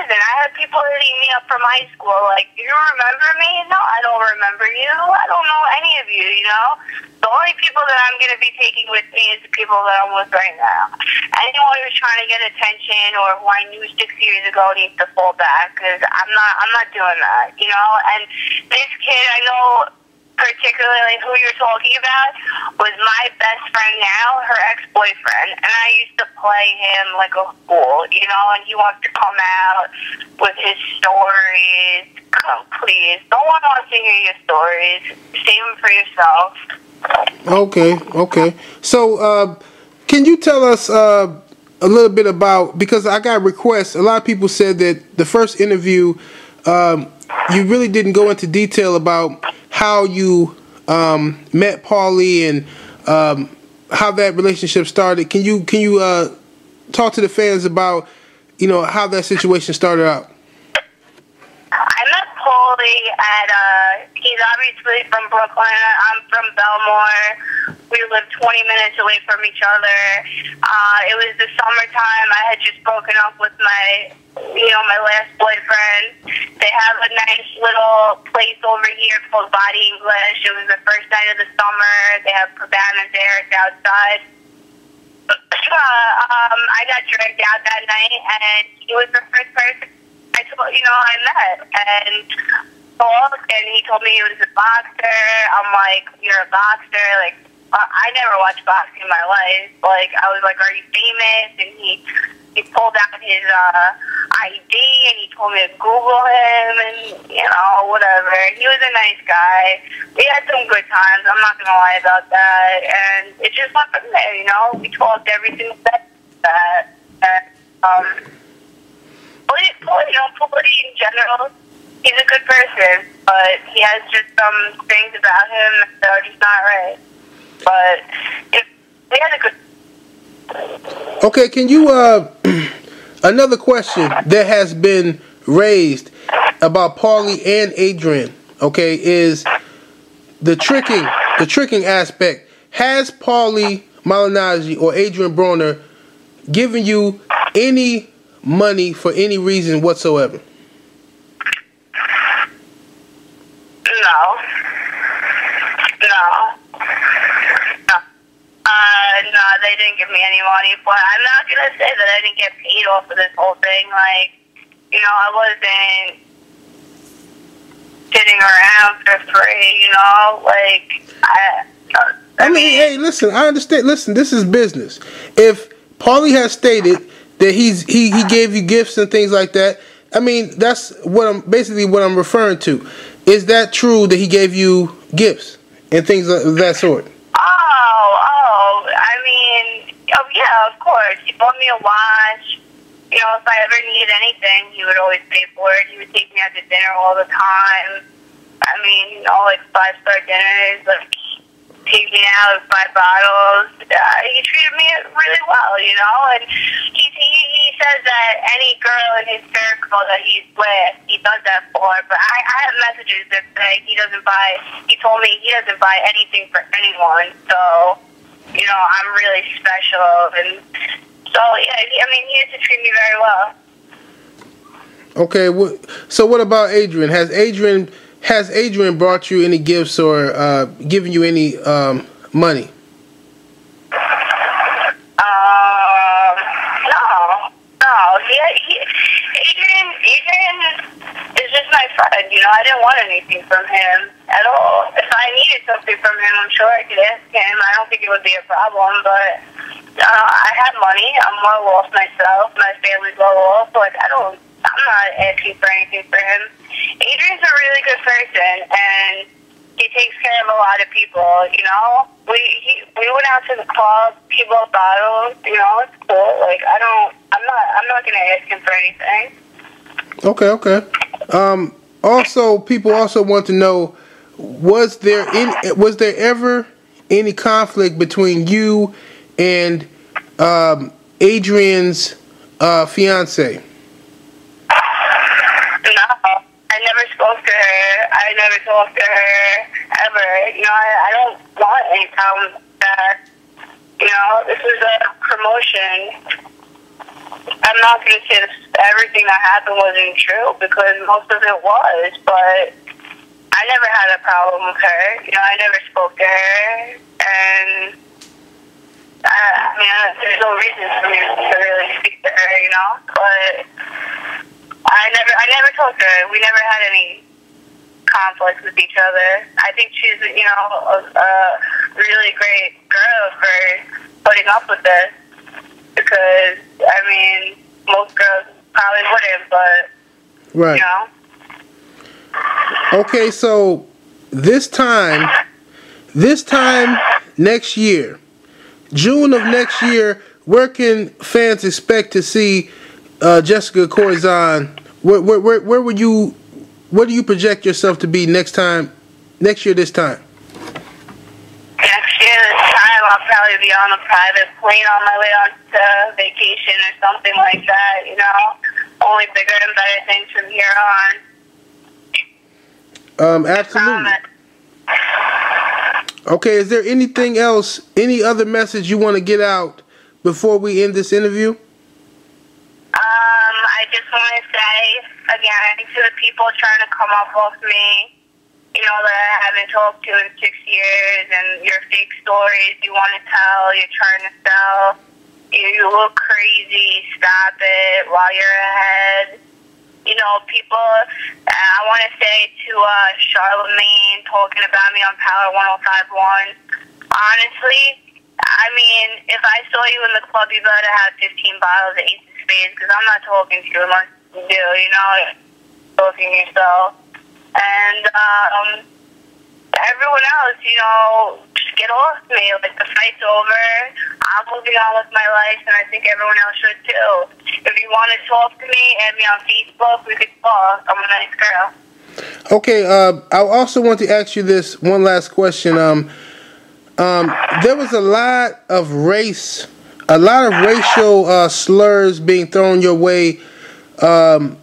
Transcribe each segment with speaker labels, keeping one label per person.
Speaker 1: listen, I had people hitting me up from high school, like, do you remember me? No, I don't remember you. I don't know any of you, you know? The only people that I'm going to be taking with me is the people that I'm with right now. Anyone who's trying to get attention or who I knew 6 years ago needs to fall back, because I'm not doing that, you know? And this kid, I know particularly who you're talking about, was my best friend now, her ex-boyfriend, and I used to play him like a fool, you know, and he wants to come out with his stories. Come, please. No one wants to hear your stories. Save them for yourself.
Speaker 2: Okay. So, can you tell us a little bit about, because I got requests, a lot of people said that the first interview, you really didn't go into detail about how you met Paulie and how that relationship started. Can you talk to the fans about, you know, how that situation started out?
Speaker 1: I met Paulie at, he's obviously from Brooklyn. I'm from Belmore. We lived 20 minutes away from each other. It was the summertime. I had just broken up with my last boyfriend. They have a nice little place over here called Body English. It was the first night of the summer. They have cabanas there. It's outside. I got dragged out that night, and he was the first person I met. And he told me he was a boxer. I'm like, you're a boxer? Like, I never watched boxing in my life. Like, I was like, are you famous? And he pulled out his ID, and he told me to Google him, and, you know, whatever. He was a nice guy. We had some good times. I'm not going to lie about that. And it just went from there, you know. We talked everything about that. And, Paulie in general, he's a good person, but he has just some things about him that are just not right. But we had a good...
Speaker 2: Okay, can you, another question that has been raised about Paulie and Adrien, okay, is the tricking aspect. Has Paulie Malignaggi or Adrien Broner given you any money for any reason whatsoever?
Speaker 1: No, they didn't give me any money, but I'm not going to say that I didn't get paid off of this whole thing. Like, you know, I wasn't sitting around for free, you know? Like, I mean,
Speaker 2: hey, listen, I understand. Listen, this is business. If Paulie has stated that he gave you gifts and things like that, I mean, that's what I'm referring to. Is that true that he gave you gifts and things of that sort?
Speaker 1: Yeah, of course. He bought me a watch. You know, if I ever needed anything, he would always pay for it. He would take me out to dinner all the time. I mean, you know, like 5-star dinners, like take me out with 5 bottles. He treated me really well, you know. And he says that any girl in his circle that he's with, he does that for. But I have messages that say he told me he doesn't buy anything for anyone. So, you know, I'm really special, and so yeah. I mean, he used to treat me very well.
Speaker 2: Okay, so what about Adrien? Has Adrien brought you any gifts or given you any money?
Speaker 1: No. Adrien is just my friend. You know, I didn't want anything from him at all. If I needed something from him, I'm sure I could ask him. I don't think it would be a problem, but I have money. I'm well off myself. My family's well off. Like, I'm not asking for anything for him. Adrien's a really good person, and he takes care of a lot of people, you know. We went out to the club, he bought bottles, you know, it's cool. Like, I'm not gonna ask him for anything.
Speaker 2: Okay. Also, people also want to know, was there ever any conflict between you and Adrien's fiance?
Speaker 1: No, I never spoke to her. I never talked to her ever. You know, I don't want any problems with that. You know, this is a promotion. I'm not going to say this everything that happened wasn't true, because most of it was, but I never had a problem with her. You know, I never spoke to her, and I mean, there's no reason for me to really speak to her, you know, but I never talked to her. We never had any conflict with each other. I think she's, you know, a really great girl for putting up with this, because, I mean, most girls probably wouldn't, but,
Speaker 2: right.
Speaker 1: You know.
Speaker 2: Okay, so this time next year, June of next year, where can fans expect to see Jessica Corazon? Where would you? What do you project yourself to be next year this time?
Speaker 1: Next year this time, I'll probably be on a private plane on my way on to vacation or something like that. You know, only bigger and better things from here on.
Speaker 2: Absolutely. Okay, is there anything else, any other message you want to get out before we end this interview?
Speaker 1: I just want to say, again, to the people trying to come up with me, you know, that I haven't talked to in 6 years, and your fake stories you want to tell, you're trying to sell, you look crazy, stop it while you're ahead. You know, people, I want to say to Charlemagne talking about me on Power 105.1, honestly, I mean, if I saw you in the club, you better have 15 bottles of Ace of Spades, because I'm not talking to you unless you do, you know, talking to yourself. And everyone else, you know, just get off me. Like, the fight's over. I'm moving on with my life, and I think everyone else should too. If you want to talk to me, add me on Facebook. We could talk. I'm a nice girl.
Speaker 2: Okay, I also want to ask you this one last question. There was a lot of racial slurs being thrown your way from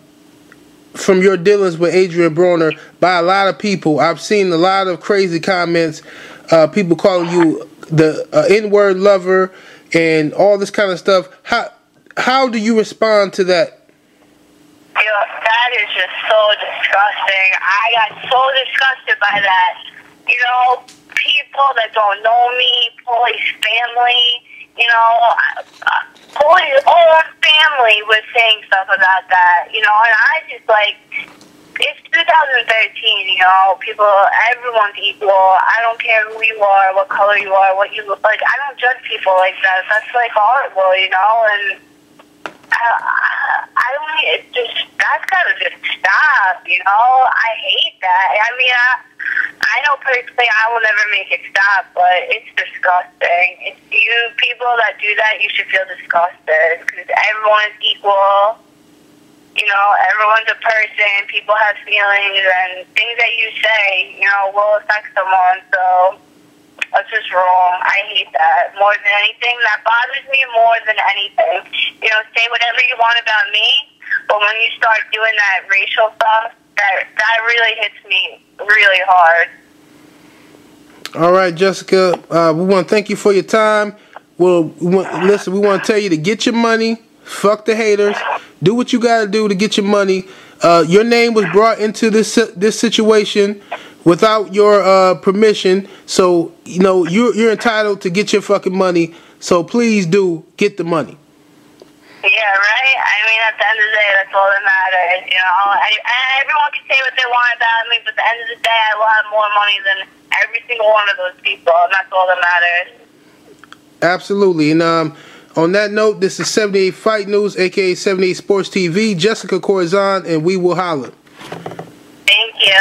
Speaker 2: your dealings with Adrien Broner by a lot of people. I've seen a lot of crazy comments, people calling you the N-word lover and all this kind of stuff. How do you respond to that?
Speaker 1: You know, that is just so disgusting. I got so disgusted by that. You know, people that don't know me, Paulie's family, you know, Paulie's own family was saying stuff about that, you know, and I just, like, it's 2013, you know, everyone's equal. I don't care who you are, what color you are, what you look like. I don't judge people like that. That's, like, horrible, you know, and that's gotta just stop, you know. I hate that. I mean, I know personally I will never make it stop, but it's disgusting. It's you people that do that, you should feel disgusted, because everyone is equal. You know, everyone's a person. People have feelings, and things that you say, you know, will affect someone. So that's just wrong. I hate that more than anything. That bothers me more than anything. You know, say whatever you want about me, but when you start doing that racial stuff, that really hits me really hard.
Speaker 2: All right, Jessica, we want to thank you for your time. Listen, we want to tell you to get your money, fuck the haters, do what you got to do to get your money. Your name was brought into this situation without your permission, so you know you're entitled to get your fucking money. So please do get the money.
Speaker 1: Yeah, right? I mean, at the end of the day, that's all that matters, you know? Everyone can say what they want about me, but at the end of the day, I will have more money than every single one of those people, and that's all that matters.
Speaker 2: Absolutely. And on that note, this is 78 Fight News, a.k.a. 78 Sports TV, Jessica Corazon, and we will holler.
Speaker 1: Thank you.